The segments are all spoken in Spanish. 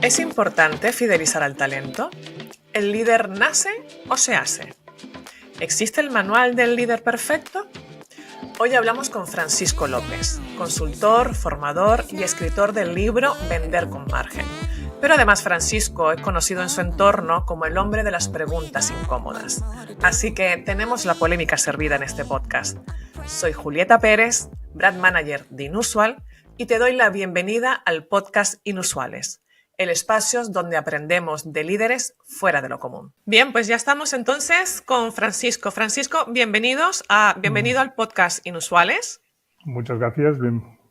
¿Es importante fidelizar al talento? ¿El líder nace o se hace? ¿Existe el manual del líder perfecto? Hoy hablamos con Francisco López, consultor, formador y escritor del libro Vender con Margen. Pero además Francisco es conocido en su entorno como el hombre de las preguntas incómodas. Así que tenemos la polémica servida en este podcast. Soy Julieta Pérez, brand manager de Inusual, y te doy la bienvenida al podcast Inusuales, el espacio donde aprendemos de líderes fuera de lo común. Bien, pues ya estamos entonces con Francisco. Francisco, bienvenido al podcast Inusuales. Muchas gracias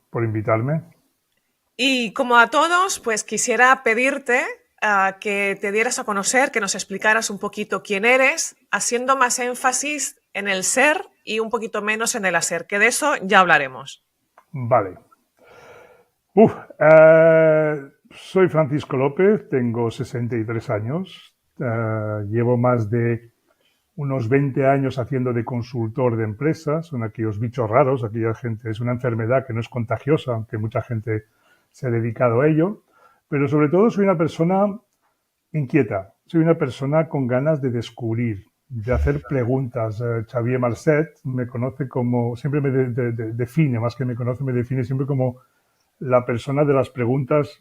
por invitarme. Y como a todos, pues quisiera pedirte que te dieras a conocer, que nos explicaras un poquito quién eres, haciendo más énfasis en el ser y un poquito menos en el hacer, que de eso ya hablaremos. Vale. Soy Francisco López, tengo 63 años, llevo más de unos 20 años haciendo de consultor de empresas. Son aquellos bichos raros, aquella gente, es una enfermedad que no es contagiosa, aunque mucha gente se ha dedicado a ello, pero sobre todo soy una persona inquieta, soy una persona con ganas de descubrir, de hacer preguntas. Xavier Marcet me conoce como, siempre me define, más que me conoce, me define siempre como la persona de las preguntas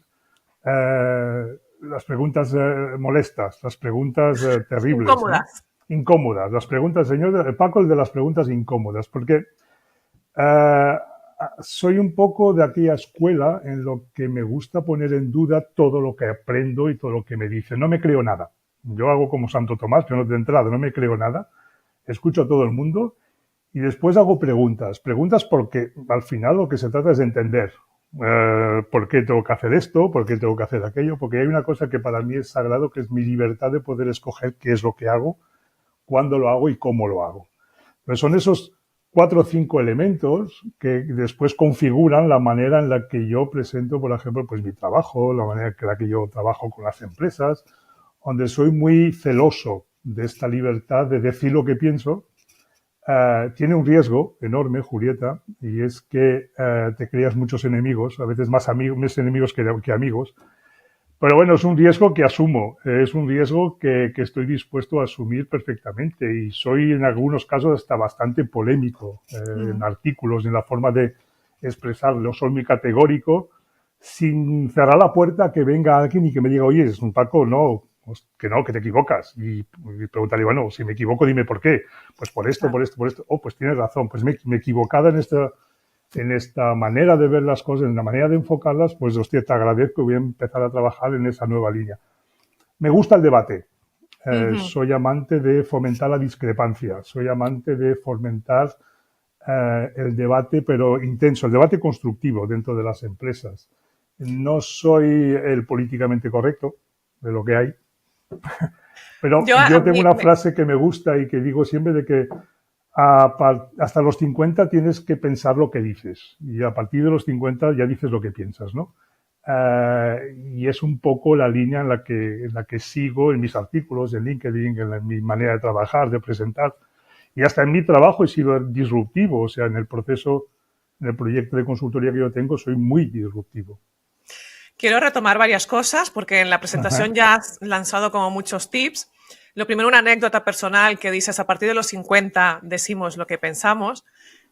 molestas, las preguntas terribles. Incómodas. Las preguntas, señor Paco, el de las preguntas incómodas, porque soy un poco de aquella escuela en lo que me gusta poner en duda todo lo que aprendo y todo lo que me dicen. No me creo nada. Yo hago como Santo Tomás, pero de entrada no me creo nada. Escucho a todo el mundo y después hago preguntas. Preguntas porque al final lo que se trata es de entender. ¿Por qué tengo que hacer esto? ¿Por qué tengo que hacer aquello? Porque hay una cosa que para mí es sagrado, que es mi libertad de poder escoger qué es lo que hago, cuándo lo hago y cómo lo hago. Entonces son esos 4 o 5 elementos que después configuran la manera en la que yo presento, por ejemplo, pues mi trabajo, la manera en la que yo trabajo con las empresas, donde soy muy celoso de esta libertad de decir lo que pienso. Tiene un riesgo enorme, Julieta, y es que te creas muchos enemigos, a veces más enemigos que amigos. Pero bueno, es un riesgo que asumo, es un riesgo que estoy dispuesto a asumir perfectamente, y soy en algunos casos hasta bastante polémico en artículos, en la forma de expresarlo. Soy muy categórico, sin cerrar la puerta a que venga alguien y que me diga, oye, es un Paco, no, pues que no, que te equivocas. Y preguntarle, bueno, si me equivoco, dime por qué. Pues por esto, por esto, por esto. Oh, pues tienes razón, pues me he equivocado en esta manera de ver las cosas, en la manera de enfocarlas. Pues hostia, te agradezco y voy a empezar a trabajar en esa nueva línea. Me gusta el debate. Soy amante de fomentar la discrepancia. Soy amante de fomentar el debate, pero intenso, el debate constructivo dentro de las empresas. No soy el políticamente correcto de lo que hay, pero yo tengo una frase que me gusta y que digo siempre, de que hasta los 50 tienes que pensar lo que dices, y a partir de los 50 ya dices lo que piensas, ¿no? Y es un poco la línea en la que sigo en mis artículos, en LinkedIn, en mi manera de trabajar, de presentar, y hasta en mi trabajo he sido disruptivo. O sea, en el proceso, en el proyecto de consultoría que yo tengo, soy muy disruptivo. Quiero retomar varias cosas porque en la presentación ya has lanzado como muchos tips. Lo primero, una anécdota personal que dices, a partir de los 50 decimos lo que pensamos.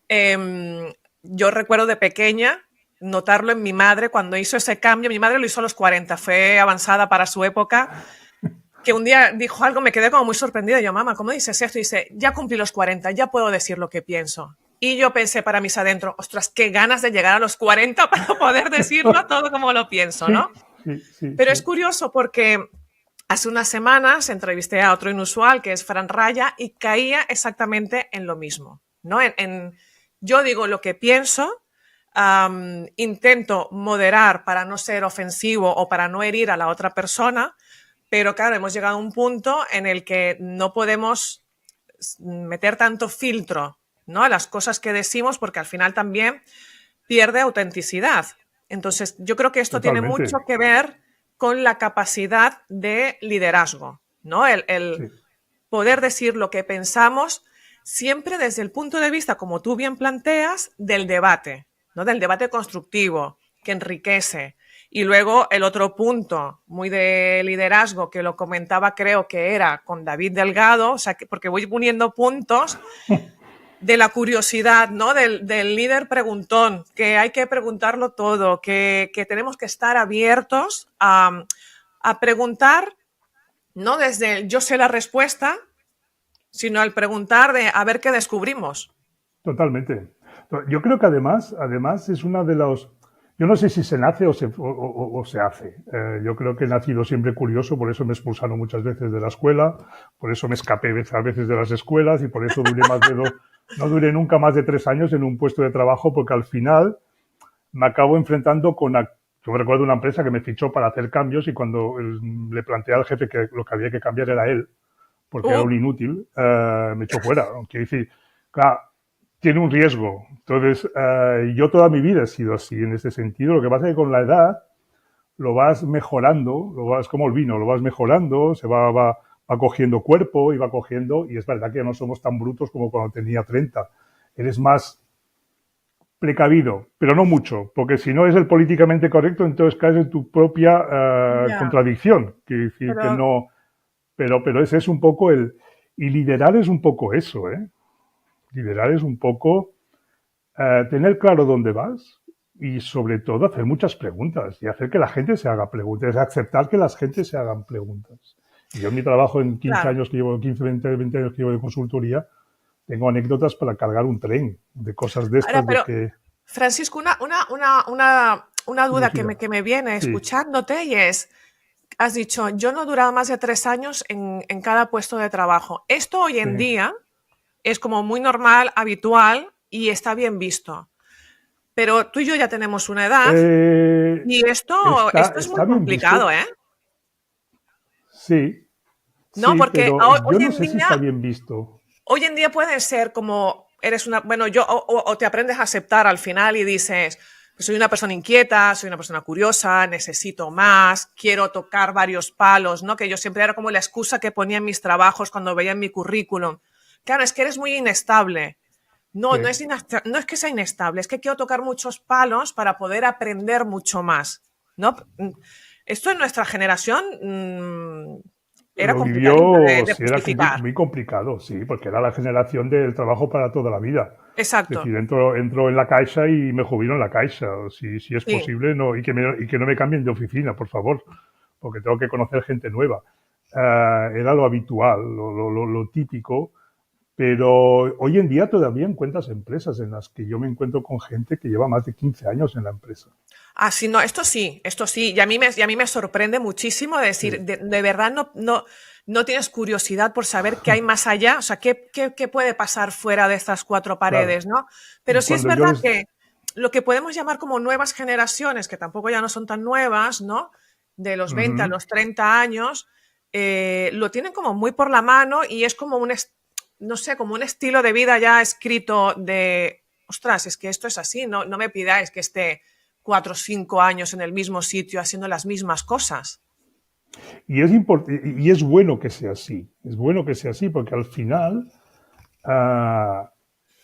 Yo recuerdo de pequeña notarlo en mi madre cuando hizo ese cambio. Mi madre lo hizo a los 40, fue avanzada para su época, que un día dijo algo, me quedé como muy sorprendida. Yo, mamá, ¿cómo dices esto? Y dice, ya cumplí los 40, ya puedo decir lo que pienso. Y yo pensé para mis adentro, ostras, qué ganas de llegar a los 40 para poder decirlo todo como lo pienso, ¿no? Sí, pero es curioso porque hace unas semanas entrevisté a otro inusual, que es Fran Raya, y caía exactamente en lo mismo, ¿no? Yo digo lo que pienso, intento moderar para no ser ofensivo o para no herir a la otra persona, pero claro, hemos llegado a un punto en el que no podemos meter tanto filtro, ¿no?, a las cosas que decimos, porque al final también pierde autenticidad. Entonces, yo creo que esto Totalmente. tiene mucho que ver con la capacidad de liderazgo, ¿no? El poder decir lo que pensamos siempre desde el punto de vista, como tú bien planteas, del debate, ¿no? Del debate constructivo, que enriquece. Y luego el otro punto, muy de liderazgo, que lo comentaba, creo que era con David Delgado, o sea, porque voy poniendo puntos de la curiosidad, ¿no? Del líder preguntón, que hay que preguntarlo todo, que tenemos que estar abiertos a preguntar, no desde el yo sé la respuesta, sino al preguntar de a ver qué descubrimos. Totalmente. Yo creo que además es una de los... Yo no sé si se nace o se hace. Yo creo que he nacido siempre curioso, por eso me expulsaron muchas veces de la escuela, por eso me escapé a veces de las escuelas y por eso no duré nunca más de 3 años en un puesto de trabajo, porque al final me acabo enfrentando yo me recuerdo una empresa que me fichó para hacer cambios y cuando le planteé al jefe que lo que había que cambiar era él, porque era un inútil, me echó fuera. Quiero decir, claro, tiene un riesgo. Entonces, yo toda mi vida he sido así en ese sentido. Lo que pasa es que con la edad lo vas mejorando, es como el vino, lo vas mejorando, va cogiendo cuerpo y va cogiendo, y es verdad que no somos tan brutos como cuando tenía 30. Eres más precavido, pero no mucho, porque si no es el políticamente correcto, entonces caes en tu propia Ya, contradicción. Quiere decir que pero no, pero ese es un poco y liderar es un poco eso, ¿eh? Liderar es un poco tener claro dónde vas y sobre todo hacer muchas preguntas y hacer que la gente se haga preguntas, aceptar que las gente se hagan preguntas. Y yo en mi trabajo en 15 claro. años que llevo, 15, 20 años que llevo de consultoría, tengo anécdotas para cargar un tren de cosas de Ahora, estas de pero que... Francisco, una Dime, duda Sira. que me viene Sí, escuchándote y es, has dicho, yo no he durado más de 3 años en cada puesto de trabajo. Esto hoy sí. en día es como muy normal, habitual y está bien visto. Pero tú y yo ya tenemos una edad y esto es muy Está bien complicado, visto, ¿eh? sí, ¿No? sí, Porque pero hoy yo no en sé si día está bien visto. puede ser como eres una, bueno, o te aprendes a aceptar al final y dices, pues soy una persona inquieta, soy una persona curiosa, necesito más, quiero tocar varios palos, ¿no? Que yo siempre era como la excusa que ponía en mis trabajos cuando veía en mi currículum. Claro, es que eres muy inestable. Sí. No, no es que sea inestable, es que quiero tocar muchos palos para poder aprender mucho más, ¿no? Esto en nuestra generación era Lo complicadito vivió, de sí, era justificar. muy complicado, sí, porque era la generación del trabajo para toda la vida. Es Exacto. decir, entro en la Caixa y me jubilo en la Caixa, si es Sí. posible, no, y que no me cambien de oficina, por favor, porque tengo que conocer gente nueva. Era lo habitual, lo típico, pero hoy en día todavía encuentras empresas en las que yo me encuentro con gente que lleva más de 15 años en la empresa. Ah, sí, no, esto sí, y a mí me sorprende muchísimo decir, Sí. de verdad no tienes curiosidad por saber qué hay más allá, o sea, qué puede pasar fuera de estas cuatro Claro, paredes, ¿no? Pero sí es cuando yo verdad les... que lo que podemos llamar como nuevas generaciones, que tampoco ya no son tan nuevas, ¿no? De los 20 a Ujú. los 30 años, lo tienen como muy por la mano y es como no sé, como un estilo de vida ya escrito de, ostras, es que esto es así, no me pidáis que esté 4 o 5 años en el mismo sitio haciendo las mismas cosas. Y es bueno que sea así, es bueno que sea así, porque al final, ah,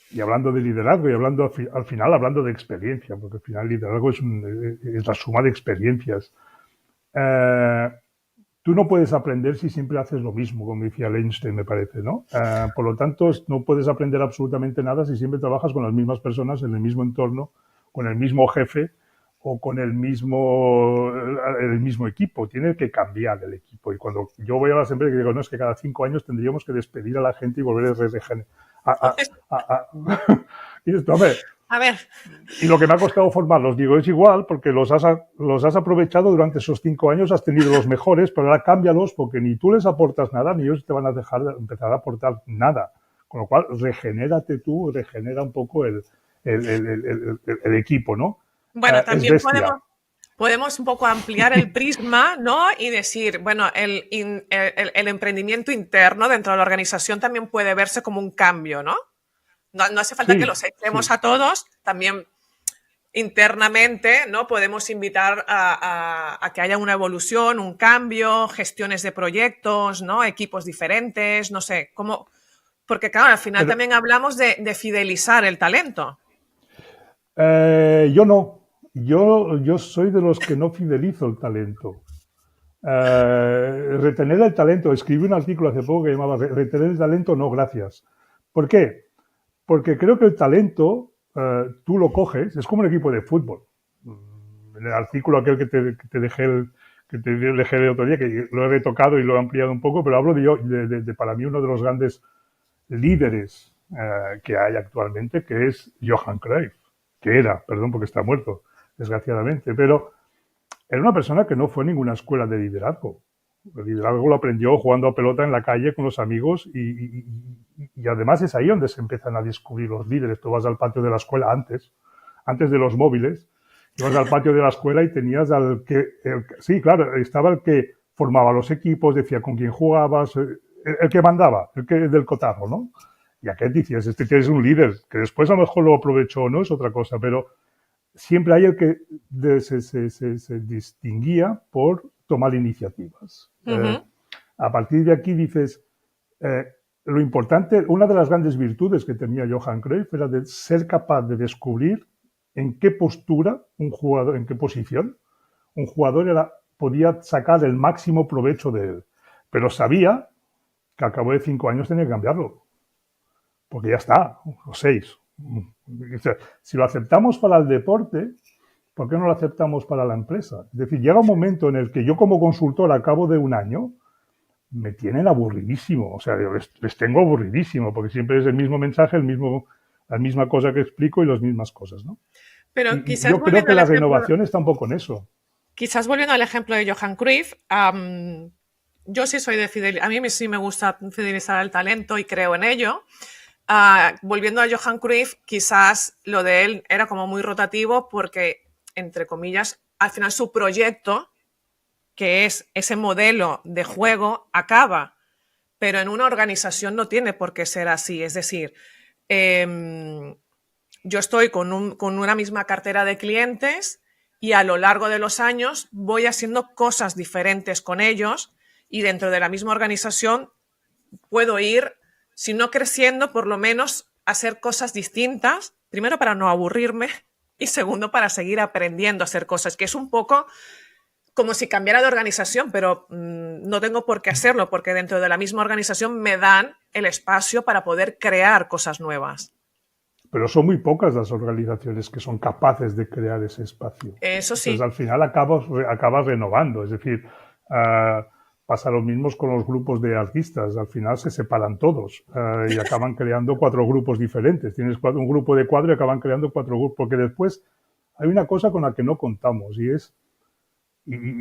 y hablando de liderazgo, y hablando al final hablando de experiencia, porque al final el liderazgo es la suma de experiencias. Eh, Tú no puedes aprender si siempre haces lo mismo, como decía Einstein, me parece, ¿no? Por lo tanto, no puedes aprender absolutamente nada si siempre trabajas con las mismas personas, en el mismo entorno, con el mismo jefe o con el mismo equipo. Tiene que cambiar el equipo. Y cuando yo voy a las empresas, digo, no, es que cada 5 años tendríamos que despedir a la gente y volver a regenerar. Y esto, hombre, A ver, y lo que me ha costado formarlos, digo, es igual, porque los has aprovechado durante esos 5 años, has tenido los mejores, pero ahora cámbialos porque ni tú les aportas nada, ni ellos te van a dejar de empezar a aportar nada. Con lo cual, regenérate tú, regenera un poco el equipo, ¿no? bueno, Es también bestia. podemos un poco ampliar el prisma, ¿no? Y decir, bueno, el emprendimiento interno dentro de la organización también puede verse como un cambio, ¿no? No hace falta que Sí, los echemos sí. a todos, también internamente, ¿no? Podemos invitar a que haya una evolución, un cambio, gestiones de proyectos, ¿no? Equipos diferentes, no sé, cómo, porque claro, al final Pero también hablamos de fidelizar el talento. yo no. yo soy de los que no fidelizo el talento. Retener el talento. Escribí un artículo hace poco que llamaba Retener el talento, no, gracias. ¿Por qué? Porque creo que el talento tú lo coges, es como un equipo de fútbol. En el artículo aquel que te dejé el otro día, que lo he retocado y lo he ampliado un poco, pero hablo de para mí uno de los grandes líderes que hay actualmente, que es Johan Cruyff, que era, perdón porque está muerto, desgraciadamente, pero era una persona que no fue a ninguna escuela de liderazgo. El liderazgo lo aprendió jugando a pelota en la calle con los amigos y además es ahí donde se empiezan a descubrir los líderes. Tú vas al patio de la escuela antes de los móviles, ibas al patio de la escuela y tenías sí, claro, estaba el que formaba los equipos, decía con quién jugabas, el que mandaba, el que del cotarro, ¿no? Y aquel decías, este que es un líder, que después a lo mejor lo aprovechó o no, es otra cosa, pero siempre hay el que se distinguía por tomar iniciativas. A partir de aquí dices, lo importante, una de las grandes virtudes que tenía Johan Cruyff era de ser capaz de descubrir en qué postura un jugador, en qué posición un jugador podía sacar el máximo provecho de él. Pero sabía que al cabo de 5 años tenía que cambiarlo. Porque ya está, o 6. Si lo aceptamos para el deporte, ¿por qué no lo aceptamos para la empresa? Es decir, llega un momento en el que yo como consultor al cabo de un año me tienen aburridísimo. O sea, les tengo aburridísimo porque siempre es el mismo mensaje, la misma cosa que explico y las mismas cosas, ¿no? Pero Y quizás yo creo que la renovación está un poco en eso. Quizás volviendo al ejemplo de Johan Cruyff, yo sí soy de fidelizar, a mí sí me gusta fidelizar al talento y creo en ello. Volviendo a Johan Cruyff, quizás lo de él era como muy rotativo porque, entre comillas, al final su proyecto, que es ese modelo de juego, acaba. Pero en una organización no tiene por qué ser así. Es decir, yo estoy con una misma cartera de clientes y a lo largo de los años voy haciendo cosas diferentes con ellos y dentro de la misma organización puedo ir, si no creciendo, por lo menos hacer cosas distintas, primero para no aburrirme y segundo para seguir aprendiendo a hacer cosas, que es un poco como si cambiara de organización, pero no tengo por qué hacerlo porque dentro de la misma organización me dan el espacio para poder crear cosas nuevas. Pero son muy pocas las organizaciones que son capaces de crear ese espacio. Eso sí. Entonces, al final acabas renovando. Es decir, pasa lo mismo con los grupos de artistas. Al final se separan todos y acaban creando 4 grupos diferentes. Tienes un grupo de 4 y acaban creando 4 grupos. Porque después hay una cosa con la que no contamos y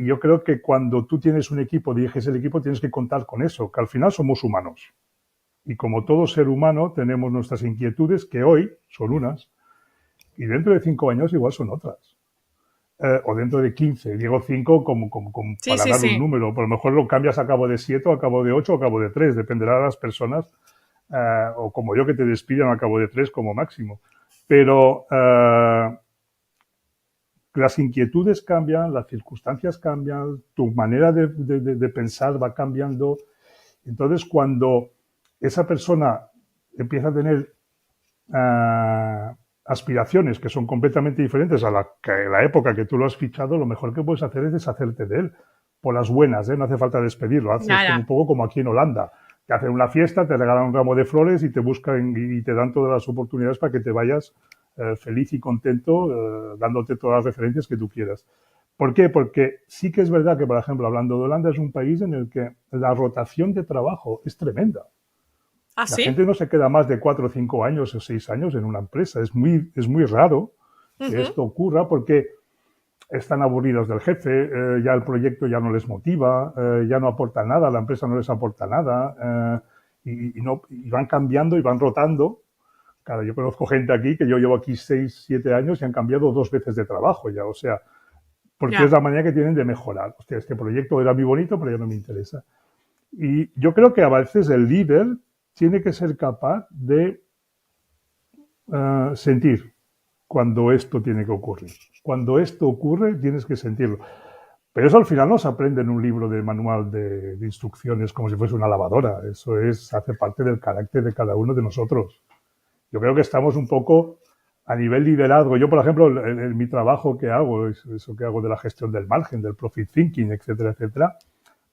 yo creo que cuando tú tienes un equipo, diriges el equipo, tienes que contar con eso, que al final somos humanos. Y como todo ser humano tenemos nuestras inquietudes, que hoy son unas, y dentro de 5 años igual son otras. O dentro de 15. Digo 5 como sí, para dar un número. Por lo mejor lo cambias a cabo de 7, o a cabo de 8, o a cabo de 3. Dependerá de las personas. O como yo, que te despidan a cabo de 3 como máximo. Pero las inquietudes cambian, las circunstancias cambian, tu manera de pensar va cambiando. Entonces, cuando esa persona empieza a tener aspiraciones que son completamente diferentes a la época que tú lo has fichado, lo mejor que puedes hacer es deshacerte de él. Por las buenas, no hace falta despedirlo. Haces un poco como aquí en Holanda. Te hacen una fiesta, te regalan un ramo de flores y te buscan y te dan todas las oportunidades para que te vayas feliz y contento, dándote todas las referencias que tú quieras. ¿Por qué? Porque sí que es verdad que, por ejemplo, hablando de Holanda, es un país en el que la rotación de trabajo es tremenda. ¿Ah, la sí? gente no se queda más de 4 o 5 años o 6 años en una empresa. Es muy raro que esto ocurra porque están aburridos del jefe, ya el proyecto ya no les motiva, ya no aporta nada, la empresa no les aporta nada y van cambiando y van rotando. Claro, yo conozco gente aquí que yo llevo aquí 6, 7 años y han cambiado 2 veces de trabajo ya, o sea, porque es la manera que tienen de mejorar. Hostia, este proyecto era muy bonito, pero ya no me interesa. Y yo creo que a veces el líder tiene que ser capaz de sentir cuando esto tiene que ocurrir. Cuando esto ocurre, tienes que sentirlo. Pero eso al final no se aprende en un libro de manual de instrucciones como si fuese una lavadora. Eso hace parte del carácter de cada uno de nosotros. Yo creo que estamos un poco A nivel liderazgo, yo, por ejemplo, en mi trabajo que hago, eso que hago de la gestión del margen, del profit thinking, etcétera, etcétera,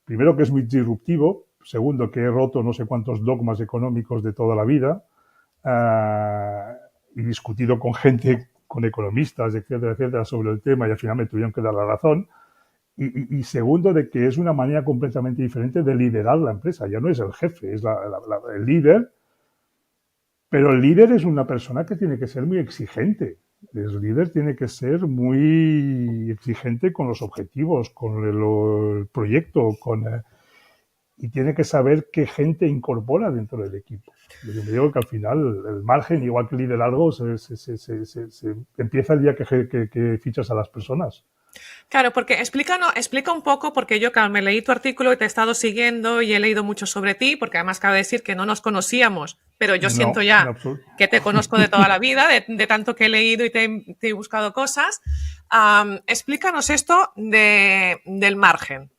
primero que es muy disruptivo, segundo que he roto no sé cuántos dogmas económicos de toda la vida y discutido con gente, con economistas, etcétera, etcétera, sobre el tema y al final me tuvieron que dar la razón. Y segundo, de que es una manera completamente diferente de liderar la empresa. Ya no es el jefe, es el líder. Pero el líder es una persona que tiene que ser muy exigente. El líder tiene que ser muy exigente con los objetivos, con el proyecto, y tiene que saber qué gente incorpora dentro del equipo. Yo me digo que al final el margen, igual que el liderazgo, se empieza el día que fichas a las personas. Claro, porque explica un poco, porque yo, claro, me leí tu artículo y te he estado siguiendo y he leído mucho sobre ti, porque además cabe decir que no nos conocíamos, pero yo siento No, en ya absoluto. que te conozco de toda la vida, de tanto que he leído y te he buscado cosas. Explícanos esto del margen,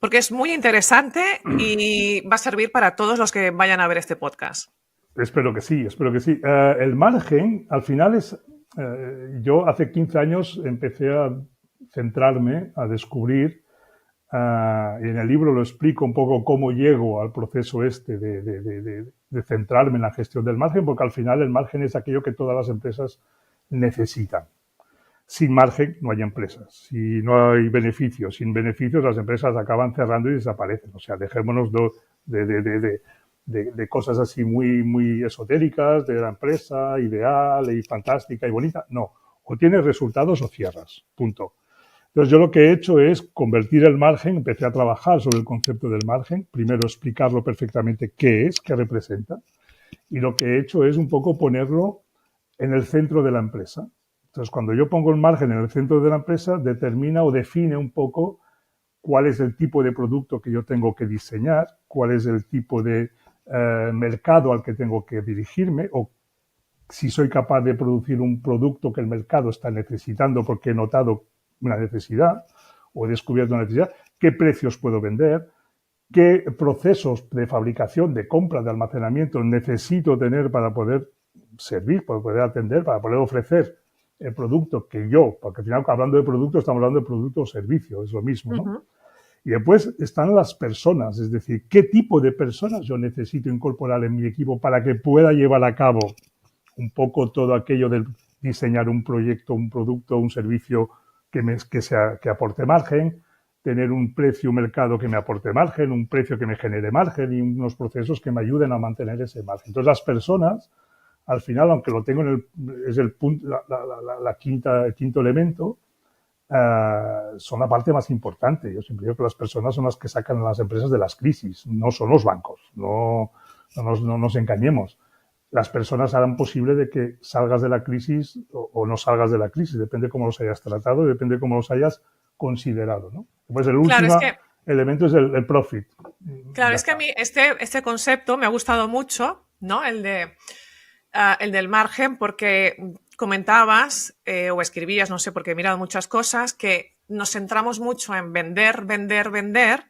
porque es muy interesante y va a servir para todos los que vayan a ver este podcast. Espero que sí, espero que sí. El margen, al final es... yo hace 15 años empecé a centrarme, a descubrir, y en el libro lo explico un poco cómo llego al proceso este de centrarme en la gestión del margen, porque al final el margen es aquello que todas las empresas necesitan. Sin margen no hay empresas, si no hay beneficios, sin beneficios las empresas acaban cerrando y desaparecen. O sea, dejémonos de cosas así muy esotéricas, de la empresa ideal y fantástica y bonita. No, o tienes resultados o cierras, punto. Entonces yo lo que he hecho es convertir el margen, empecé a trabajar sobre el concepto del margen, primero explicarlo perfectamente qué es, qué representa, y lo que he hecho es un poco ponerlo en el centro de la empresa. Entonces cuando yo pongo el margen en el centro de la empresa, determina o define un poco cuál es el tipo de producto que yo tengo que diseñar, cuál es el tipo de mercado al que tengo que dirigirme, o si soy capaz de producir un producto que el mercado está necesitando porque he notado una necesidad o he descubierto una necesidad, qué precios puedo vender, qué procesos de fabricación, de compra, de almacenamiento necesito tener para poder servir, para poder atender, para poder ofrecer el producto que yo, porque al final hablando de producto estamos hablando de producto o servicio, es lo mismo, ¿no? Uh-huh. Y después están las personas, es decir, qué tipo de personas yo necesito incorporar en mi equipo para que pueda llevar a cabo un poco todo aquello de diseñar un proyecto, un producto, un servicio que aporte margen, tener un precio, un mercado que me aporte margen, un precio que me genere margen y unos procesos que me ayuden a mantener ese margen. Entonces las personas, al final, aunque lo tengo es el punto, el quinto elemento, son la parte más importante. Yo siempre digo que las personas son las que sacan a las empresas de las crisis, no son los bancos. No nos engañemos. Las personas harán posible de que salgas de la crisis o no salgas de la crisis, depende cómo los hayas tratado, depende cómo los hayas considerado, ¿no? Pues el último elemento es el profit. Claro, es que a mí este concepto me ha gustado mucho, ¿no? El del margen, porque comentabas o escribías, no sé, porque he mirado muchas cosas, que nos centramos mucho en vender, vender, vender.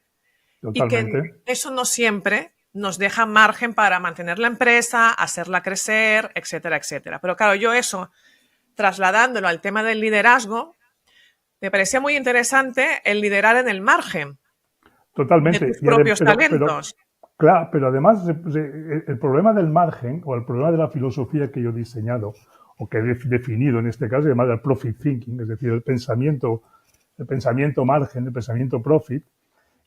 Totalmente. Y que eso no siempre nos deja margen para mantener la empresa, hacerla crecer, etcétera, etcétera. Pero claro, yo eso, trasladándolo al tema del liderazgo, me parecía muy interesante el liderar en el margen. Totalmente. De tus propios talentos. Claro, pero además el problema del margen o el problema de la filosofía que yo he diseñado o que he definido en este caso, se llama el profit thinking, es decir, el pensamiento margen, el pensamiento profit,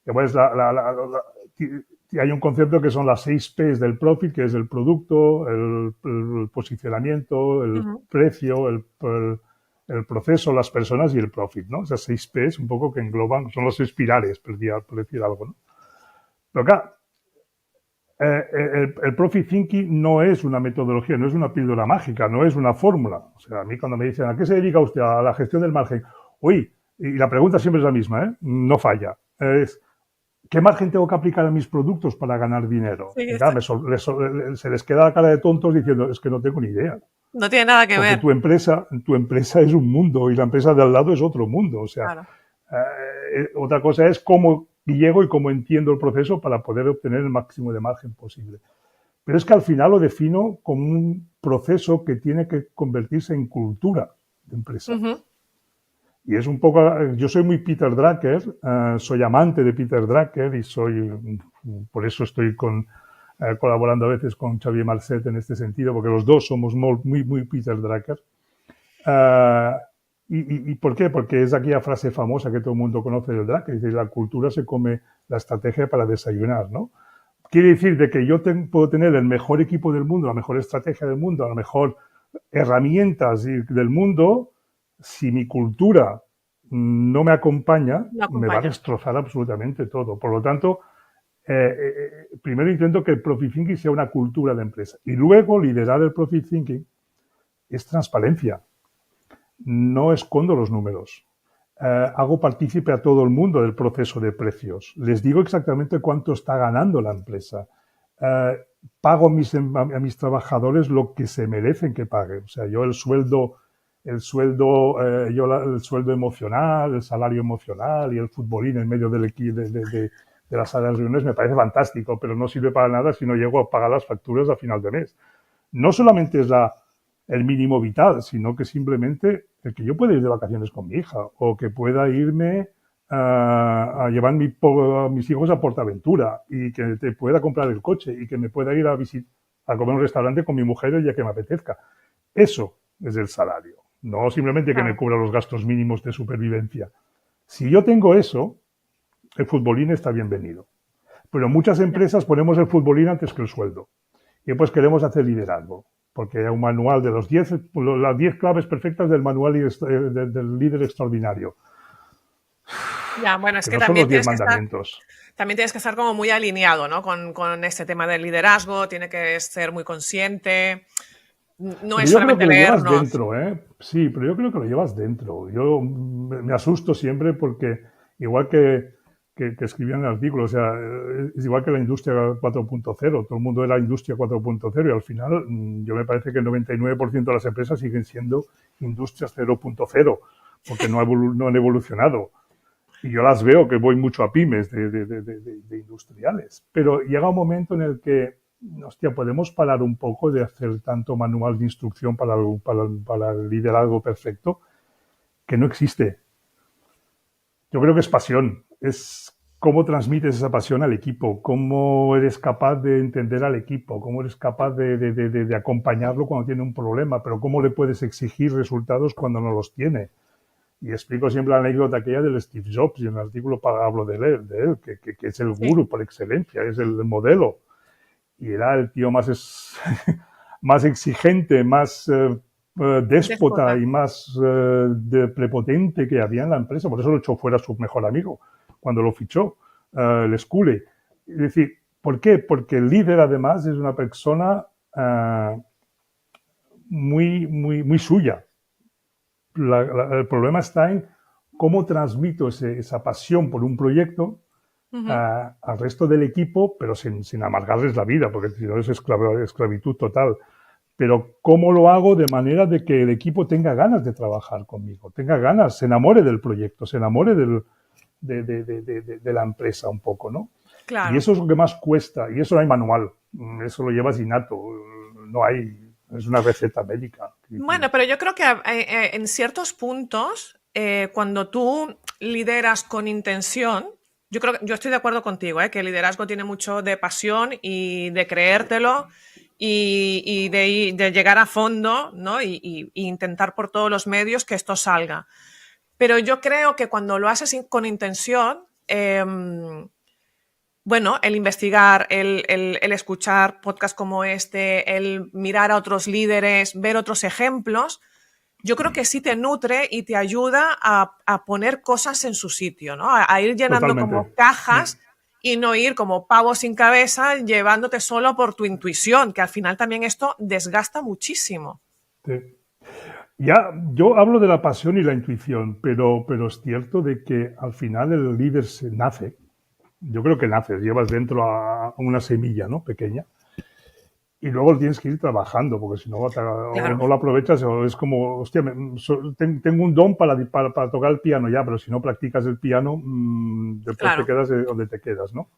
que pues hay un concepto que son las 6 P's del profit, que es el producto, el posicionamiento, el precio, el proceso, las personas y el profit, ¿no? Esas 6 P's un poco que engloban, son los 6 pilares, por decir algo, ¿no? Pero claro, el profit thinking no es una metodología, no es una píldora mágica, no es una fórmula. O sea, a mí cuando me dicen, ¿a qué se dedica usted? A la gestión del margen. Uy, y la pregunta siempre es la misma, ¿eh? No falla. Es, ¿qué margen tengo que aplicar a mis productos para ganar dinero? Sí, y claro, se les queda la cara de tontos diciendo, es que no tengo ni idea. No tiene nada que ver. Tu empresa es un mundo y la empresa de al lado es otro mundo. O sea, claro. Otra cosa es cómo llego y cómo entiendo el proceso para poder obtener el máximo de margen posible. Pero es que al final lo defino como un proceso que tiene que convertirse en cultura de empresa. Ujú. Y es un poco, yo soy muy Peter Drucker, soy amante de Peter Drucker y por eso estoy colaborando a veces con Xavier Marcet en este sentido, porque los dos somos muy, muy Peter Drucker. Uh, ¿Y por qué? Porque es aquella frase famosa que todo el mundo conoce del Drucker, dice, la cultura se come la estrategia para desayunar, ¿no? Quiere decir de que yo puedo tener el mejor equipo del mundo, la mejor estrategia del mundo, la mejor herramientas del mundo, si mi cultura no me acompaña, No me va a acompaña. destrozar absolutamente todo. Por lo tanto, primero intento que el Profit Thinking sea una cultura de empresa. Y luego liderar el Profit Thinking es transparencia. No escondo los números. Hago partícipe a todo el mundo del proceso de precios. Les digo exactamente cuánto está ganando la empresa. Pago a mis trabajadores lo que se merecen que paguen. O sea, yo el sueldo emocional, el salario emocional y el futbolín en medio de la sala de reuniones me parece fantástico, pero no sirve para nada si no llego a pagar las facturas a final de mes. No solamente es el mínimo vital, sino que simplemente el que yo pueda ir de vacaciones con mi hija o que pueda irme a llevar a mis hijos a PortAventura y que te pueda comprar el coche y que me pueda ir a comer a un restaurante con mi mujer el día que me apetezca. Eso es el salario, no simplemente que me Claro. cubra los gastos mínimos de supervivencia. Si yo tengo eso, el futbolín está bienvenido. Pero muchas Ya. empresas ponemos el futbolín antes que el sueldo. Y pues queremos hacer liderazgo, porque hay un manual de las 10 claves perfectas del manual del líder extraordinario, Ya, bueno, es que que no son los 10 mandamientos. también tienes que estar como muy alineado, ¿no? Con este tema del liderazgo, tiene que ser muy consciente. No Pero es yo creo solamente que lo llevas leernos. dentro, ¿eh? Sí, pero yo creo que lo llevas dentro. Yo me asusto siempre porque, igual que escribían el artículo, o sea, es igual que la industria 4.0. Todo el mundo era industria 4.0 y al final yo me parece que el 99% de las empresas siguen siendo industrias 0.0 porque no han evolucionado. Y yo las veo que voy mucho a pymes de industriales. Pero llega un momento en el que, hostia, podemos parar un poco de hacer tanto manual de instrucción para el liderazgo perfecto, que no existe. Yo creo que es pasión, es cómo transmites esa pasión al equipo, cómo eres capaz de entender al equipo, cómo eres capaz de acompañarlo cuando tiene un problema, pero cómo le puedes exigir resultados cuando no los tiene. Y explico siempre la anécdota aquella del Steve Jobs, y en el artículo hablo de él que es el Sí, gurú por excelencia, es el modelo. Y era el tío más exigente, más déspota déspota. y más prepotente que había en la empresa. Por eso lo echó fuera su mejor amigo cuando lo fichó, el Skule. Es decir, ¿por qué? Porque el líder además es una persona muy suya. El problema está en cómo transmito esa pasión por un proyecto Ujú. al resto del equipo, pero sin amargarles la vida, porque si no es esclavitud total. Pero cómo lo hago de manera de que el equipo tenga ganas de trabajar conmigo, tenga ganas, se enamore del proyecto, se enamore de la empresa un poco, ¿no? Y Claro. eso es lo que más cuesta, y eso no hay manual, eso lo llevas innato, no hay, es una receta médica. Bueno, pero yo creo que en ciertos puntos, cuando tú lideras con intención, yo estoy de acuerdo contigo, que el liderazgo tiene mucho de pasión y de creértelo y de llegar a fondo, ¿no? Y intentar por todos los medios que esto salga. Pero yo creo que cuando lo haces con intención, bueno, el investigar, el escuchar podcasts como este, el mirar a otros líderes, ver otros ejemplos, yo creo que sí te nutre y te ayuda a poner cosas en su sitio, ¿no? A ir llenando como Totalmente. cajas y no ir como pavo sin cabeza llevándote solo por tu intuición, que al final también esto desgasta muchísimo. Sí. Ya, yo hablo de la pasión y la intuición, pero es cierto de que al final el líder se nace. Yo creo que naces, llevas dentro a una semilla, ¿no? Pequeña. Y luego tienes que ir trabajando, porque si no, o Claro, no lo aprovechas, o es como, hostia, tengo un don para tocar el piano ya, pero si no practicas el piano, después te claro. quedas donde te quedas, ¿no?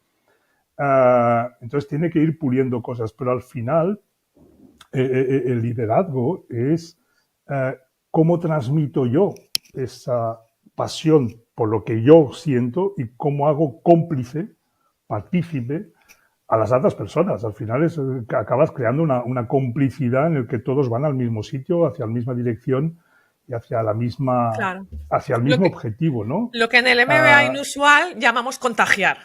Entonces tiene que ir puliendo cosas, pero al final el liderazgo es cómo transmito yo esa pasión por lo que yo siento y cómo hago cómplice, partícipe a las otras personas. Al final acabas creando una complicidad en el que todos van al mismo sitio, hacia la misma dirección y Claro. hacia el Lo mismo que, objetivo, ¿no? lo que en el MBA Uh, inusual llamamos contagiar.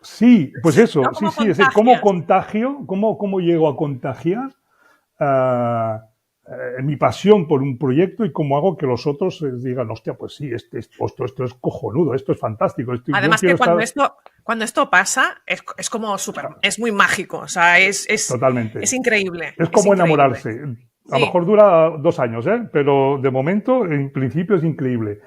sí, pues ¿No? eso, sí, ¿Cómo sí, es cómo contagias? contagio, cómo llego a contagiar uh, mi pasión por un proyecto y cómo hago que los otros digan, hostia, pues sí, esto es cojonudo, esto es fantástico, yo Además quiero que estar cuando esto pasa, es como súper, es muy mágico. O sea, es totalmente. increíble. Es Es como increíble. enamorarse. A lo Sí, mejor dura 2 años, ¿eh? Pero de momento, en principio, es increíble.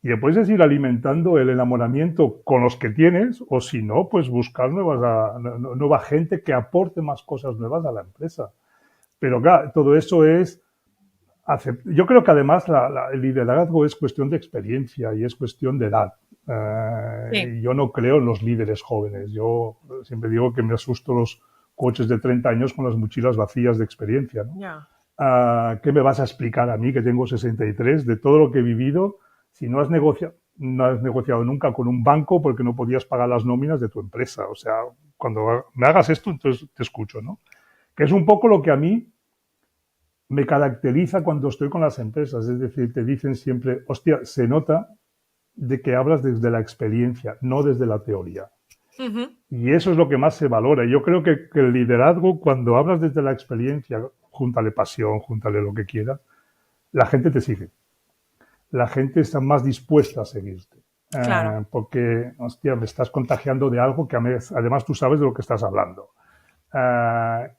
Y después es ir alimentando el enamoramiento con los que tienes, o si no, pues buscar nueva gente que aporte más cosas nuevas a la empresa. Pero claro, todo eso es. Yo creo que además el liderazgo es cuestión de experiencia y es cuestión de edad. sí, Yo no creo en los líderes jóvenes. Yo siempre digo que me asusto los coaches de 30 años con las mochilas vacías de experiencia, ¿no? ya. ¿Qué me vas a explicar a mí, que tengo 63, de todo lo que he vivido, si no has negociado nunca con un banco porque no podías pagar las nóminas de tu empresa? O sea, cuando me hagas esto, entonces te escucho, ¿no? Que es un poco lo que a mí me caracteriza cuando estoy con las empresas. Es decir, te dicen siempre, hostia, se nota de que hablas desde la experiencia, no desde la teoría. Ujú. Y eso es lo que más se valora. Yo creo que el liderazgo, cuando hablas desde la experiencia, júntale pasión, júntale lo que quieras, la gente te sigue. La gente está más dispuesta a seguirte. Claro. Porque, hostia, me estás contagiando de algo que además tú sabes de lo que estás hablando.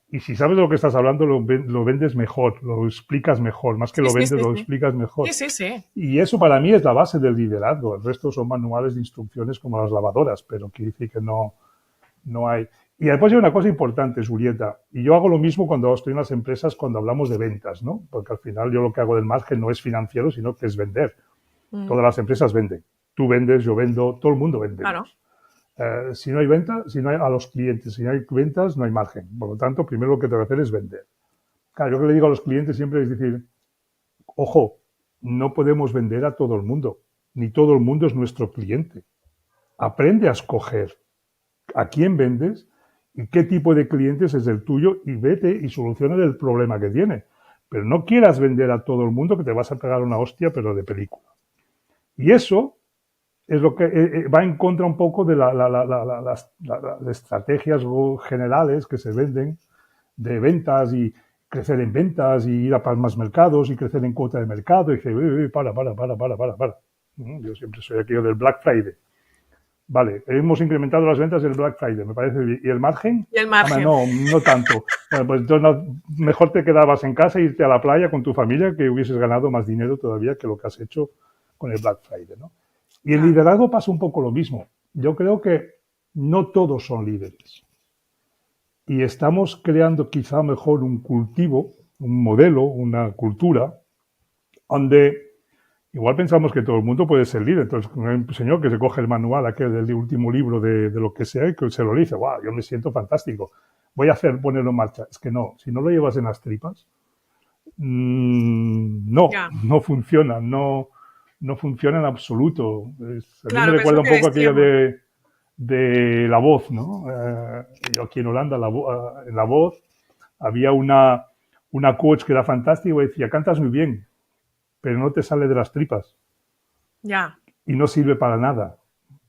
Y si sabes de lo que estás hablando, lo vendes mejor, lo explicas mejor. Más que Sí, lo sí, vendes, sí, lo sí. explicas Sí, mejor. sí, sí. Y eso para mí es la base del liderazgo. El resto son manuales de instrucciones como las lavadoras, pero quiere decir que no hay. Y después hay una cosa importante, Julieta, y yo hago lo mismo cuando estoy en las empresas, cuando hablamos de ventas, ¿no? Porque al final yo lo que hago del margen no es financiero, sino que es vender. Mm, Todas las empresas venden. Tú vendes, yo vendo, todo el mundo claro. vendemos. Si no hay venta, si no hay a los clientes, si no hay ventas, no hay margen. Por lo tanto, primero lo que tengo que hacer es vender. Claro, yo lo que le digo a los clientes siempre es decir, ojo, no podemos vender a todo el mundo, ni todo el mundo es nuestro cliente. Aprende a escoger a quién vendes y qué tipo de clientes es el tuyo y vete y soluciona el problema que tiene. Pero no quieras vender a todo el mundo que te vas a pegar una hostia, pero de película. Y eso es lo que va en contra un poco de las estrategias generales que se venden de ventas y crecer en ventas y ir a más mercados y crecer en cuota de mercado y que, para. Yo siempre soy aquí del Black Friday. Vale, hemos incrementado las ventas del Black Friday, me parece bien. ¿Y el margen? Y el Hombre, margen. no tanto. Bueno, pues entonces mejor te quedabas en casa e irte a la playa con tu familia que hubieses ganado más dinero todavía que lo que has hecho con el Black Friday, ¿no? Y el Claro. liderazgo pasa un poco lo mismo. Yo creo que no todos son líderes. Y estamos creando quizá mejor un cultivo, un modelo, una cultura, donde igual pensamos que todo el mundo puede ser líder. Entonces, un señor que se coge el manual, aquel del último libro de lo que sea, y que se lo dice, wow, yo me siento fantástico. Voy a ponerlo en marcha. Es que no, si no lo llevas en las tripas, Ya. no funciona, no funciona en absoluto. A mí me Claro, pero es lo recuerda un que poco aquello decíamos. de La Voz, ¿no? Yo aquí en Holanda, en La Voz, había una coach que era fantástica y decía, cantas muy bien, pero no te sale de las tripas Ya. y no sirve para nada.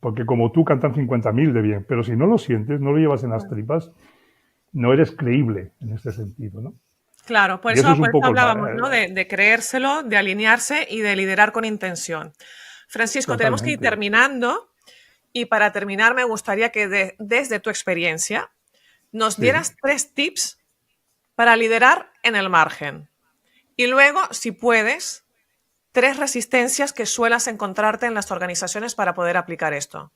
Porque como tú cantan 50.000 de bien, pero si no lo sientes, no lo llevas en las tripas, no eres creíble en este sentido, ¿no? Claro, Y eso es por un eso poco hablábamos, ¿no? De creérselo, de alinearse y de liderar con intención. Francisco, tenemos que ir totalmente. terminando y para terminar me gustaría que desde tu experiencia nos Sí. dieras 3 tips para liderar en el margen. Y luego, si puedes, 3 resistencias que suelas encontrarte en las organizaciones para poder aplicar esto.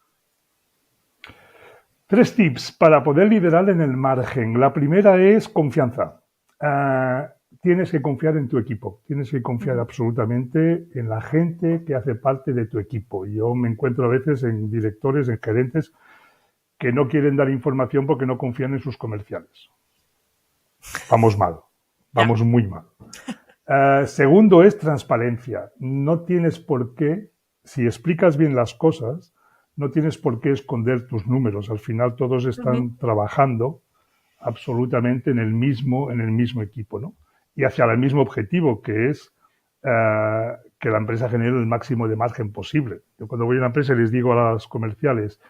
3 tips para poder liderar en el margen. La primera es confianza. Ah, tienes que confiar en tu equipo, tienes que confiar Ujú. absolutamente en la gente que hace parte de tu equipo. Yo me encuentro a veces en directores, en gerentes, que no quieren dar información porque no confían en sus comerciales. Vamos mal, vamos muy mal. Segundo es transparencia. No tienes por qué, si explicas bien las cosas, no tienes por qué esconder tus números. Al final todos están trabajando absolutamente en el mismo equipo, ¿no? Y hacia el mismo objetivo, que es que la empresa genere el máximo de margen posible. Yo cuando voy a una empresa les digo a las comerciales,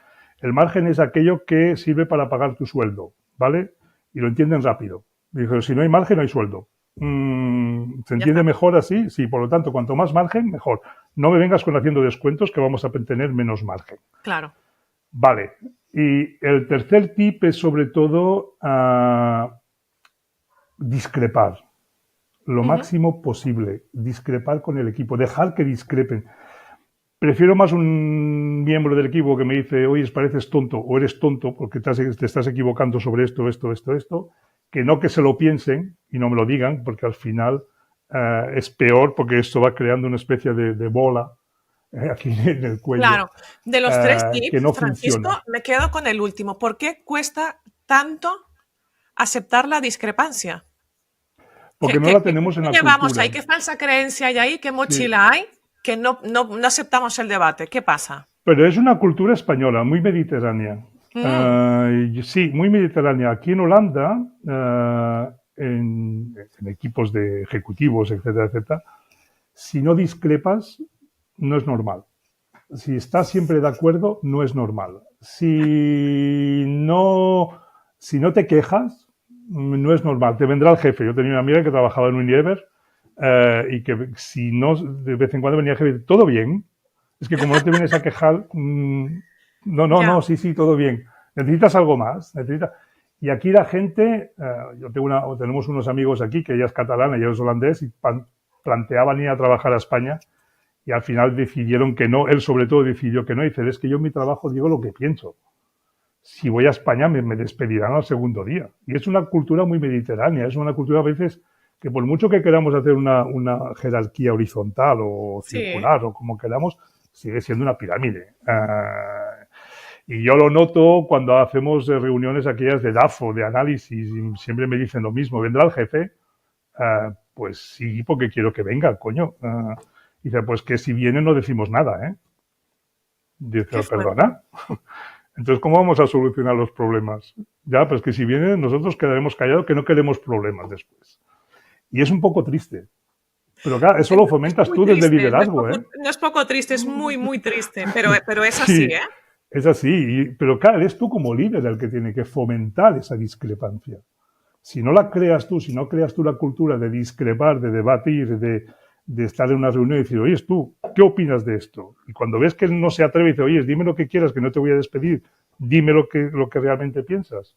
el margen es aquello que sirve para pagar tu sueldo, ¿vale? Y lo entienden rápido. Digo, si no hay margen, no hay sueldo. ¿Se entiende mejor así? Sí, por lo tanto, cuanto más margen, mejor. No me vengas con haciendo descuentos que vamos a tener menos margen. Claro. Vale. Y el tercer tip es sobre todo discrepar lo máximo posible, discrepar con el equipo, dejar que discrepen. Prefiero más un miembro del equipo que me dice, oye, pareces tonto o eres tonto porque te estás equivocando sobre esto, que no que se lo piensen y no me lo digan, porque al final es peor porque esto va creando una especie de bola aquí en el cuello. Claro, de los tres tips, que no Francisco, funciona. me quedo con el último. ¿Por qué cuesta tanto aceptar la discrepancia? Porque no la tenemos en la cultura. Llevamos ahí, qué falsa creencia hay ahí, qué mochila hay, que no aceptamos el debate. ¿Qué pasa? Pero es una cultura española, muy mediterránea. Sí, muy mediterránea. Aquí en Holanda, en equipos de ejecutivos, etcétera, etcétera, si no discrepas, no es normal. Si estás siempre de acuerdo, no es normal. Si no te quejas, no es normal. Te vendrá el jefe. Yo tenía una amiga que trabajaba en Unilever y que si no, de vez en cuando venía el jefe, ¿todo bien? Es que como no te vienes a quejar, no, sí, todo bien. ¿Necesitas algo más? Y aquí la gente, tenemos unos amigos aquí, que ella es catalana y ella es holandés, y planteaban ir a trabajar a España y al final decidieron que no. Él sobre todo decidió que no. Y dice, es que yo en mi trabajo digo lo que pienso. Si voy a España me despedirán al segundo día. Y es una cultura muy mediterránea, es una cultura a veces que por mucho que queramos hacer una jerarquía horizontal o circular o como queramos, sigue siendo una pirámide. Y yo lo noto cuando hacemos reuniones aquellas de DAFO, de análisis, y siempre me dicen lo mismo, ¿vendrá el jefe? Pues sí, porque quiero que venga, coño. Dice, pues que si viene no decimos nada, ¿eh? Dice, perdona. Entonces, ¿cómo vamos a solucionar los problemas? Ya, pues que si viene nosotros quedaremos callados, que no queremos problemas después. Y es un poco triste. Pero claro, eso lo fomentas tú desde el liderazgo, ¿eh? No es poco triste, es muy, muy triste, pero es así, ¿eh? Es así, pero claro, eres tú como líder el que tiene que fomentar esa discrepancia. Si no la creas tú, si no creas tú la cultura de discrepar, de debatir, de estar en una reunión y decir, oye, tú, ¿qué opinas de esto? Y cuando ves que él no se atreve y dice, oye, dime lo que quieras, que no te voy a despedir, dime lo que realmente piensas.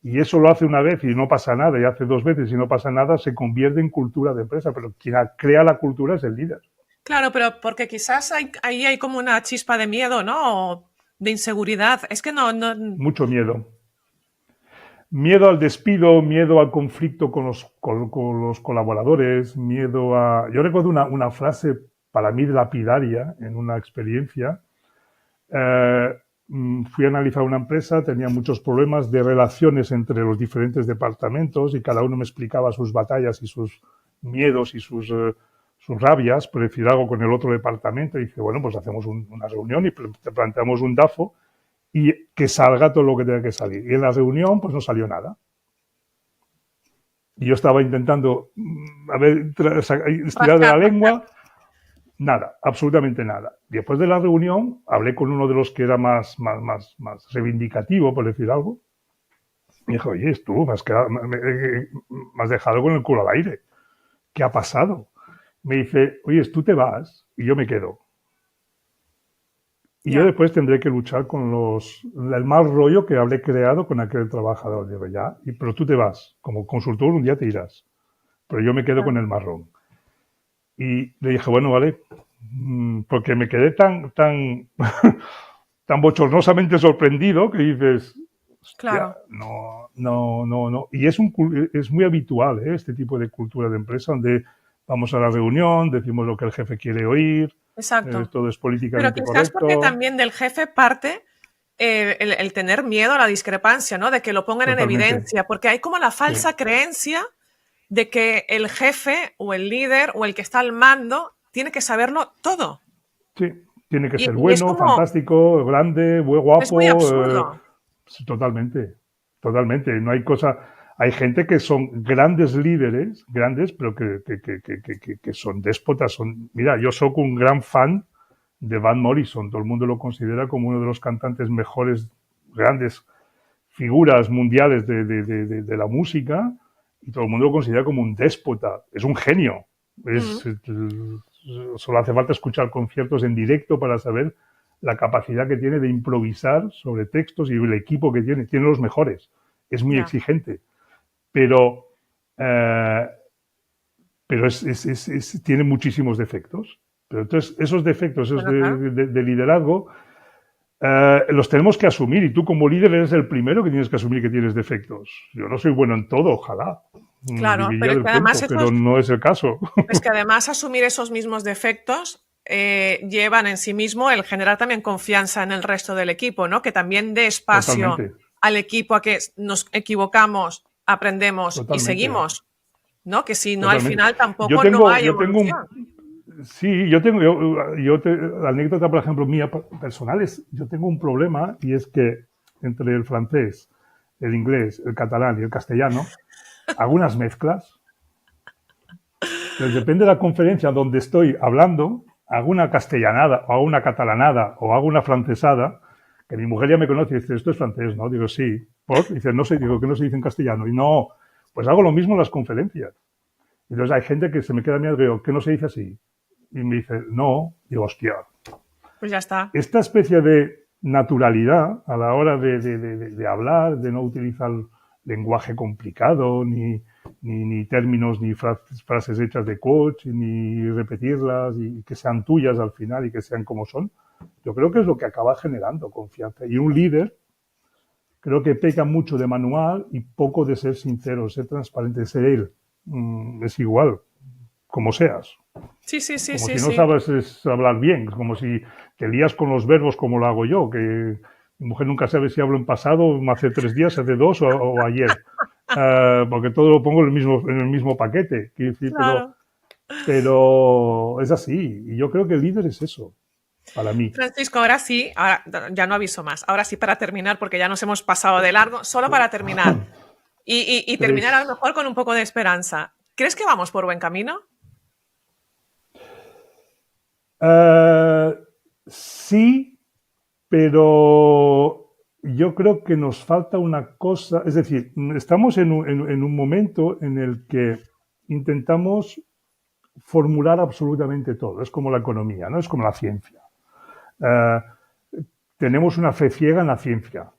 Y eso lo hace una vez y no pasa nada, y hace dos veces y no pasa nada, se convierte en cultura de empresa, pero quien crea la cultura es el líder. Claro, pero porque quizás ahí hay como una chispa de miedo, ¿no? O de inseguridad. Es que no... Mucho miedo. Miedo al despido, miedo al conflicto con los colaboradores, miedo a... Yo recuerdo una frase para mí lapidaria en una experiencia. Fui a analizar una empresa, tenía muchos problemas de relaciones entre los diferentes departamentos y cada uno me explicaba sus batallas y sus miedos y sus rabias, por decir algo, con el otro departamento. Y dice, bueno, pues hacemos una reunión y planteamos un DAFO y que salga todo lo que tenga que salir. Y en la reunión, pues no salió nada. Y yo estaba intentando, estirar de la lengua, nada, absolutamente nada. Después de la reunión, hablé con uno de los que era más reivindicativo, por decir algo. Me dijo, oye, tú me has dejado con el culo al aire. ¿Qué ha pasado? Me dice, oye, tú te vas y yo me quedo. Y yo después tendré que luchar con el mal rollo que habré creado con aquel trabajador. Digo, ya, pero tú te vas. Como consultor un día te irás. Pero yo me quedo con el marrón. Y le dije, bueno, vale. Porque me quedé tan bochornosamente sorprendido que dices, claro. No. Y es muy habitual, este tipo de cultura de empresa donde vamos a la reunión, decimos lo que el jefe quiere oír. Exacto. Todo es políticamente correcto. Pero quizás porque también del jefe parte el tener miedo a la discrepancia, ¿no? De que lo pongan en Totalmente. evidencia, porque hay como la Sí, falsa creencia de que el jefe o el líder o el que está al mando tiene que saberlo todo. sí. Tiene que ser Y es bueno, como, fantástico, grande, muy es muy guapo. absurdo. Sí, totalmente. Totalmente. No hay cosa. Hay gente que son grandes líderes, grandes, pero que son déspotas. Mira, yo soy un gran fan de Van Morrison. Todo el mundo lo considera como uno de los cantantes mejores, grandes figuras mundiales de la música, y todo el mundo lo considera como un déspota. Es un genio. Mm, Solo hace falta escuchar conciertos en directo para saber la capacidad que tiene de improvisar sobre textos, y el equipo que tiene. Tiene los mejores. Es muy ya. exigente. Pero, eh, pero tiene muchísimos defectos. Pero entonces, esos defectos, esos Bueno, claro. de liderazgo, los tenemos que asumir, y tú como líder eres el primero que tienes que asumir que tienes defectos. Yo no soy bueno en todo, ojalá, Claro, pero viviría es del que además cuento, pero no es el caso. asumir esos mismos defectos llevan en sí mismo el generar también confianza en el resto del equipo, ¿no? Que también dé espacio Totalmente, al equipo a que nos equivocamos, aprendemos y totalmente, seguimos, ¿no? Que si no al totalmente. final Yo tampoco no tengo, hay yo tengo evolución. un, sí, la anécdota, por ejemplo, mía personal es, yo tengo un problema, y es que entre el francés, el inglés, el catalán y el castellano, hago unas mezclas. Entonces, depende de la conferencia donde estoy hablando, hago una castellanada, o hago una catalanada, o hago una francesada, que mi mujer ya me conoce y dice, esto es francés, ¿no? Digo, sí. ¿Por? Dice, no sé, digo, que no se dice en castellano. Y no, pues hago lo mismo en las conferencias. Y entonces hay gente que se me queda mirando y digo, ¿qué no se dice así? Y me dice, no. Digo, hostia. Pues ya está. Esta especie de naturalidad a la hora de hablar, de no utilizar lenguaje complicado, ni términos, ni frases hechas de coach, ni repetirlas, y que sean tuyas al final y que sean como son, yo creo que es lo que acaba generando confianza. Y un líder creo que peca mucho de manual y poco de ser sincero, ser transparente, ser él. Es igual, como seas. Sí, sí, sí, Como sí, si no sí. sabes hablar bien, como si te lías con los verbos como lo hago yo, que mi mujer nunca sabe si hablo en pasado, hace 3 días, hace dos, o ayer. Porque todo lo pongo en el mismo paquete. Quiero decir, Claro. pero es así. Y yo creo que el líder es eso, para mí. Francisco, ahora sí, ahora ya no aviso más. Ahora sí, para terminar, porque ya nos hemos pasado de largo, solo para terminar. Y terminar a lo Tres. mejor con un poco de esperanza. ¿Crees que vamos por buen camino? Eh, sí, pero yo creo que nos falta una cosa. Es decir, estamos en un momento en el que intentamos formular absolutamente todo. Es como la economía, ¿no? Es como la ciencia. Eh, tenemos una fe ciega en la ciencia,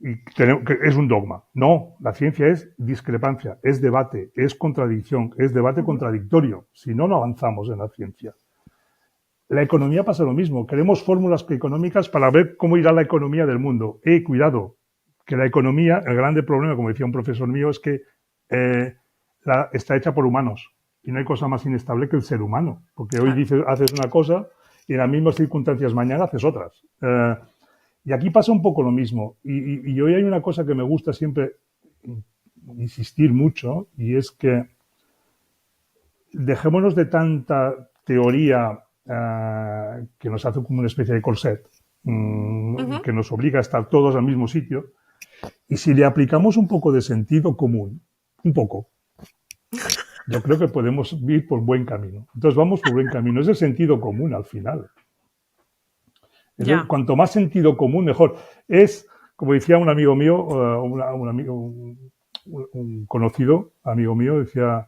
que es un dogma. No, la ciencia es discrepancia, es debate, es contradicción, es debate contradictorio. Si no, no avanzamos en la ciencia. La economía pasa lo mismo. Queremos fórmulas económicas para ver cómo irá la economía del mundo. Cuidado, que la economía, el grande problema, como decía un profesor mío, es que está hecha por humanos. Y no hay cosa más inestable que el ser humano. Porque hoy Claro. dices, haces una cosa y en las mismas circunstancias mañana haces otras. Y aquí pasa un poco lo mismo. Y hoy hay una cosa que me gusta siempre insistir mucho, y es que dejémonos de tanta teoría que nos hace como una especie de corset, Ujú. que nos obliga a estar todos al mismo sitio, y si le aplicamos un poco de sentido común, un poco, yo creo que podemos ir por buen camino. Entonces vamos por buen camino. Es el sentido común al final. Ya. Cuanto más sentido común, mejor. Es, como decía un amigo mío, un conocido amigo mío, decía,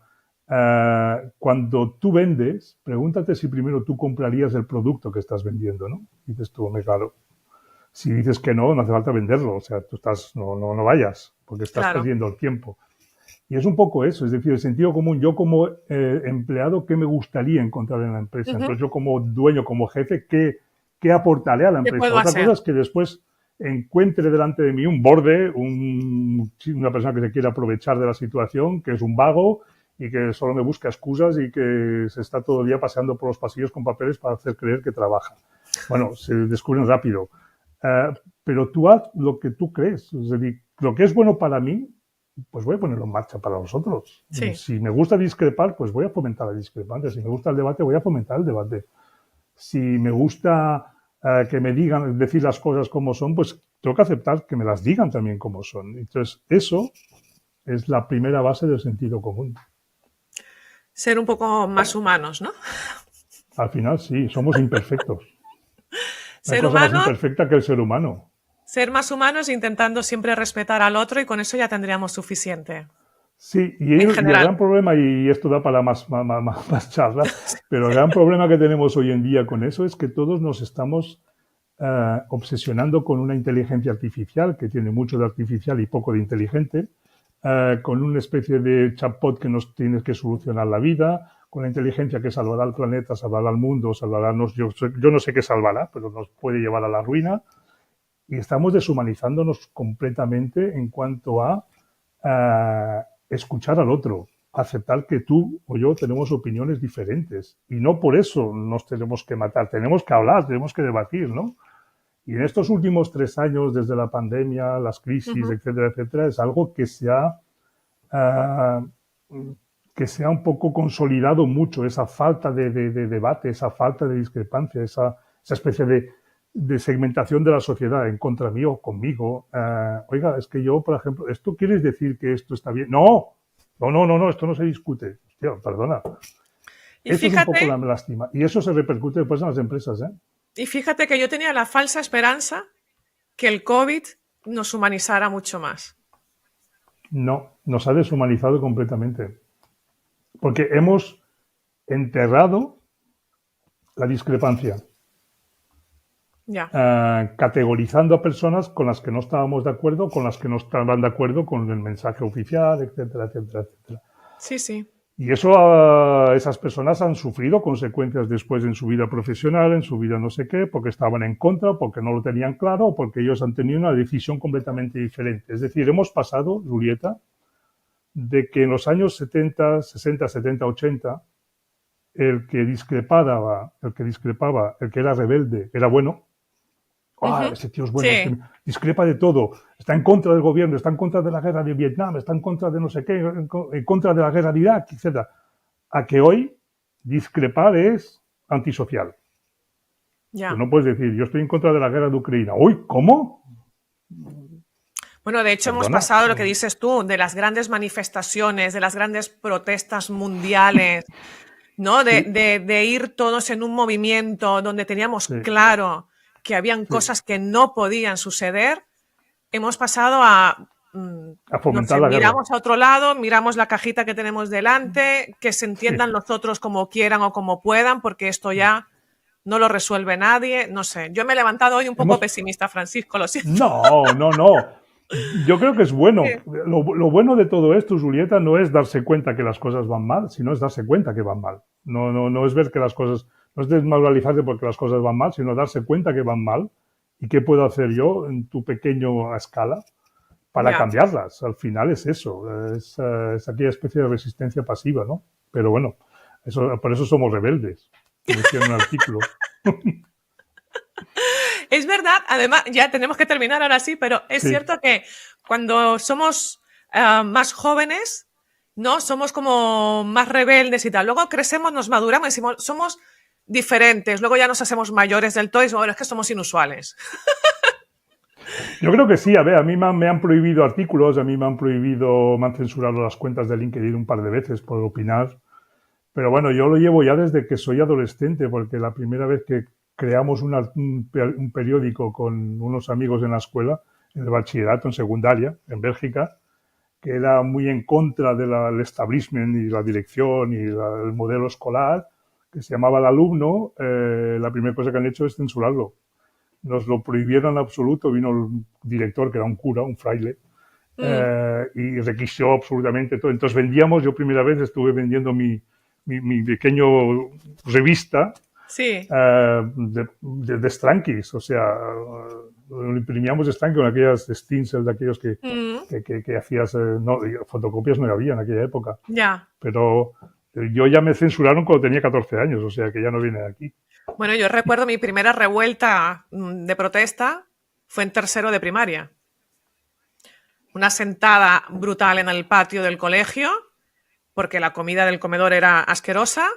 cuando tú vendes, pregúntate si primero tú comprarías el producto que estás vendiendo, ¿no? Y dices tú, hombre, claro. Si dices que no, no hace falta venderlo. O sea, tú no vayas, porque estás Claro. perdiendo el tiempo. Y es un poco eso, es decir, el sentido común. Yo como empleado, ¿qué me gustaría encontrar en la empresa? Ujú. Entonces yo como dueño, como jefe, ¿qué aportaré a la ¿Qué empresa? puedo Otra hacer? cosa es que después encuentre delante de mí un borde, una persona que se quiere aprovechar de la situación, que es un vago y que solo me busca excusas y que se está todo el día paseando por los pasillos con papeles para hacer creer que trabaja. Bueno, se descubren rápido. Eh, pero tú haz lo que tú crees. Es decir, lo que es bueno para mí, pues voy a ponerlo en marcha para los otros. Sí. Si me gusta discrepar, pues voy a fomentar la discrepancia. Si me gusta el debate, voy a fomentar el debate. Si me gusta que me digan, decir las cosas como son, pues tengo que aceptar que me las digan también como son. Entonces, eso es la primera base del sentido común. Ser un poco más humanos, ¿no? Al final, sí, somos imperfectos. No hay Ser cosa más humano, imperfecta que el ser humano. ser más humanos intentando siempre respetar al otro y con eso ya tendríamos suficiente, Sí, en y el gran general. problema, y esto da para más charla, pero el gran problema que tenemos hoy en día con eso es que todos nos estamos obsesionando con una inteligencia artificial que tiene mucho de artificial y poco de inteligente, con una especie de chatbot que nos tiene que solucionar la vida, con la inteligencia que salvará al planeta, salvará al mundo, yo no sé qué salvará, pero nos puede llevar a la ruina. Y estamos deshumanizándonos completamente en cuanto a escuchar al otro, aceptar que tú o yo tenemos opiniones diferentes. Y no por eso nos tenemos que matar, tenemos que hablar, tenemos que debatir, ¿no? Y en estos últimos 3 años, desde la pandemia, las crisis, Ujú. etcétera, etcétera, es algo ah, que se ha un poco consolidado mucho, esa falta de debate, esa falta de discrepancia, esa especie de segmentación de la sociedad en contra mío o conmigo. Oiga, es que yo, por ejemplo, ¿esto quieres decir que esto está bien? No, no, no, no, no, esto no se discute. Hostia, perdona. Y Esto es un poco la fíjate, lástima. Y eso se repercute después en las empresas, ¿eh? y fíjate que yo tenía la falsa esperanza que el COVID nos humanizara mucho más. No, nos ha deshumanizado completamente. Porque hemos enterrado la discrepancia, Ya. categorizando a personas con las que no estábamos de acuerdo, con las que no estaban de acuerdo con el mensaje oficial, etcétera, etcétera, etcétera. Sí, sí. Y eso, esas personas han sufrido consecuencias después en su vida profesional, en su vida no sé qué, porque estaban en contra, porque no lo tenían claro, o porque ellos han tenido una decisión completamente diferente. Es decir, hemos pasado, Julieta, de que en los años 70, 60, 70, 80, el que discrepaba, el que era rebelde, era bueno. Ah, Ujú. ese tío es bueno, es que Sí. discrepa de todo. Está en contra del gobierno, está en contra de la guerra de Vietnam, está en contra de no sé qué, en contra de la guerra de Irak, etcétera. A que hoy discrepar es antisocial. Tú Ya. no puedes decir, yo estoy en contra de la guerra de Ucrania. Uy, ¿cómo? Bueno, de hecho hemos Perdona. pasado lo que dices tú, de las grandes manifestaciones, de las grandes protestas mundiales, ¿no? Sí, De ir todos en un movimiento donde teníamos sí, claro que habían sí. cosas que no podían suceder, hemos pasado a, A no fomentar sé, la guerra. miramos a otro lado, miramos la cajita que tenemos delante, que se Sí. entiendan los otros como quieran o como puedan, porque esto ya no lo resuelve nadie, no sé. Yo me he levantado hoy un poco Hemos, pesimista, Francisco, lo siento. No, no, no. Yo creo que es bueno. Sí. Lo bueno de todo esto, Julieta, no es darse cuenta que las cosas van mal, sino es darse cuenta que van mal. No, no, no es ver que las cosas, no es desmoralizarse porque las cosas van mal, sino darse cuenta que van mal y qué puedo hacer yo en tu pequeña escala para Ya. cambiarlas. Al final es eso, es aquella especie de resistencia pasiva, ¿no? Pero bueno, por eso somos rebeldes, como decía en un artículo. Es verdad, además, ya tenemos que terminar ahora sí, pero es Sí. cierto que cuando somos más jóvenes, ¿no? Somos como más rebeldes y tal. Luego crecemos, nos maduramos y decimos, somos diferentes. Luego ya nos hacemos mayores del todo y decimos, bueno, es que somos inusuales. Yo creo que sí, a ver, a mí me han prohibido artículos, a mí me han censurado las cuentas de LinkedIn un par de veces por opinar, pero bueno, yo lo llevo ya desde que soy adolescente, porque la primera vez que creamos un periódico con unos amigos en la escuela, en el bachillerato, en secundaria, en Bélgica, que era muy en contra del establishment y la dirección y el modelo escolar, que se llamaba El Alumno, la primera cosa que han hecho es censurarlo. Nos lo prohibieron en absoluto, vino el director, que era un cura, un fraile, Mm, y requisó absolutamente todo. Entonces vendíamos, yo primera vez estuve vendiendo mi pequeño revista sí. de Strankis, o sea, lo imprimíamos de Strankis con aquellas stencils de aquellos Mm, que hacías, no, fotocopias no había en aquella época, ya. pero yo ya me censuraron cuando tenía 14 años, o sea que ya no viene de aquí. Bueno, yo recuerdo mi primera revuelta de protesta. fue en tercero de primaria. Una sentada brutal en el patio del colegio, porque la comida del comedor era asquerosa.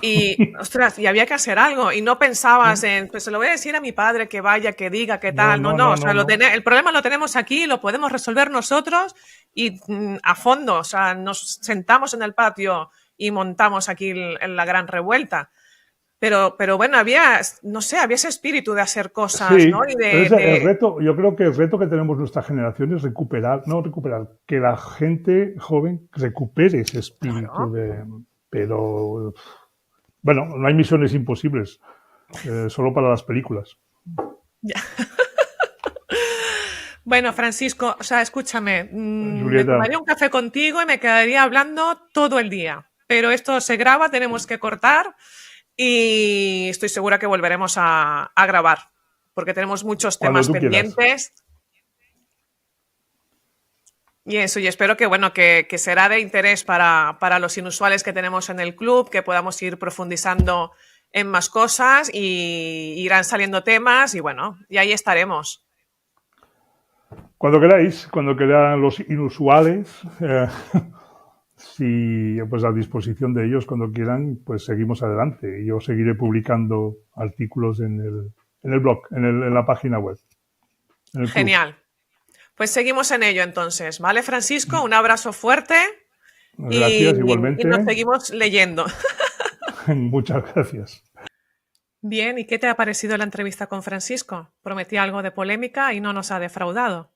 Y, ostras, y había que hacer algo. Y no pensabas en, pues se lo voy a decir a mi padre que vaya, que diga, que tal. No. O sea, el problema lo tenemos aquí, lo podemos resolver nosotros y a fondo. O sea, nos sentamos en el patio y montamos aquí la gran revuelta. Pero bueno, había, no sé, había ese espíritu de hacer cosas, sí, ¿no? El reto, yo creo que el reto que tenemos nuestra generación es que la gente joven recupere ese espíritu Claro. Pero, bueno, no hay misiones imposibles, solo para las películas. Bueno, Francisco, o sea, escúchame, me Julieta, tomaría un café contigo y me quedaría hablando todo el día. Pero esto se graba, tenemos que cortar y estoy segura que volveremos a grabar, porque tenemos muchos cuando temas tú quieras. pendientes. Y eso, y espero que, bueno, que será de interés para los inusuales que tenemos en el club, que podamos ir profundizando en más cosas y irán saliendo temas y bueno, y ahí estaremos. Cuando queráis, cuando quieran los inusuales, si pues a disposición de ellos, cuando quieran, pues seguimos adelante. Yo seguiré publicando artículos en el blog, en la página web, en el club. Genial. Pues seguimos en ello entonces, ¿vale, Francisco? Un abrazo fuerte Gracias, y nos igualmente. seguimos leyendo. Muchas gracias. Bien, ¿y qué te ha parecido la entrevista con Francisco? Prometí algo de polémica y no nos ha defraudado.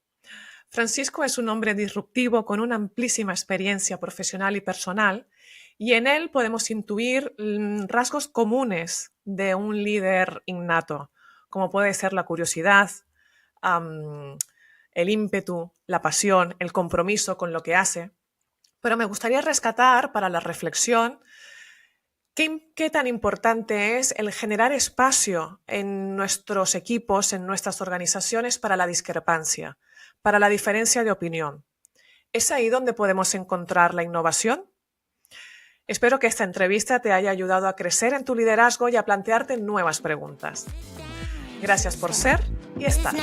Francisco es un hombre disruptivo con una amplísima experiencia profesional y personal, y en él podemos intuir rasgos comunes de un líder innato, como puede ser la curiosidad, el ímpetu, la pasión, el compromiso con lo que hace. Pero me gustaría rescatar para la reflexión qué tan importante es el generar espacio en nuestros equipos, en nuestras organizaciones para la discrepancia, para la diferencia de opinión. ¿Es ahí donde podemos encontrar la innovación? Espero que esta entrevista te haya ayudado a crecer en tu liderazgo y a plantearte nuevas preguntas. Gracias por ser y estar.